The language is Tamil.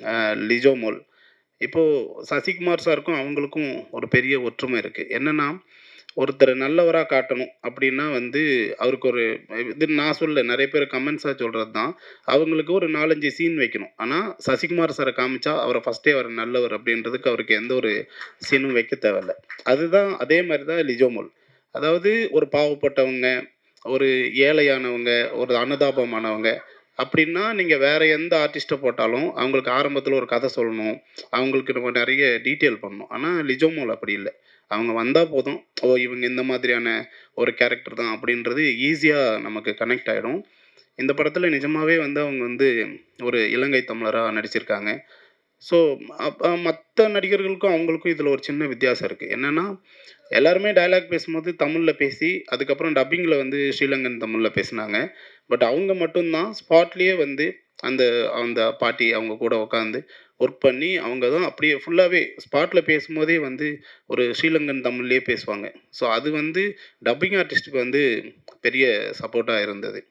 அ லிஜோமோல். இப்போ சசிகுமார் சாருக்கும் அவங்களுக்கும் ஒரு பெரிய ஒற்றுமை இருக்கு. என்னன்னா, ஒருத்தர நல்லவரா காட்டணும் அப்டின்னா வந்து, அவருக்கு ஒரு இது நான் சொல்லல. நெறைய பேர் கமெண்ட்ஸா சொல்றது தான். அவங்களுக்கு ஒரு 4, 5 சீன் வைக்கணும். ஆனா, சசிகுமார் சார காமிச்சா, அவர ஃபர்ஸ்ட்டே அவர் நல்லவர் அப்டின்றதுக்கு அவருக்கு எந்த ஒரு சீனும் வைக்க தேவையில்ல. அதுதான் அதே மாரி தான் லிஜோமோல். அதாவது ஒரு பாவப்பட்டவங்க, ஒரு ஏழையானவங்க, ஒரு அனுதாபமானவங்க அப்டின்னா, நீங்க வேற எந்த ஆர்டிஸ்ட்ட போட்டாலும், அவங்களுக்கு ஆரம்பத்துல ஒரு கத சொல்லணும். அவங்களுக்கு நம்ம நெறைய டீட்டெயில் பண்ணணும். ஆனா, லிஜோமோல் அப்படி இல்ல. அவங்க வந்தா போதும், ஓ! இவங்க இந்த மாதிரியான ஒரு கேரக்டர் தான் அப்படின்றது ஈஸியா நமக்கு கனெக்ட் ஆயிடும். இந்த படத்துல நிஜமாவே வந்து அவங்க வந்து ஒரு இலங்கை தமிழரா நடிச்சிருக்காங்க. ஸோ, மத்த நடிகர்களுக்கும் அவங்களுக்கும் இதுல ஒரு சின்ன வித்தியாசம் இருக்கு. என்னன்னா, எல்லாருமே டயலாக் பேசும்போது தமிழ்ல பேசி, அதுக்கப்புறம் டப்பிங்ல வந்து ஸ்ரீலங்கன் தமிழ்ல பேசுனாங்க. பட் அவங்க மட்டும் தான் ஸ்பாட்லயே வந்து அந்த அந்த பாட்டி அவங்க கூட உட்காந்து ஒர்க் பண்ணி, அவங்க தான் அப்படியே ஃபுல்லாவே ஸ்பாட்ல பேசும்போதே வந்து ஒரு ஸ்ரீலங்கன் தமிழ்லயே பேசுவாங்க. ஸோ அது வந்து டப்பிங் ஆர்டிஸ்ட்டுக்கு வந்து பெரிய சப்போர்ட்டா இருந்தது.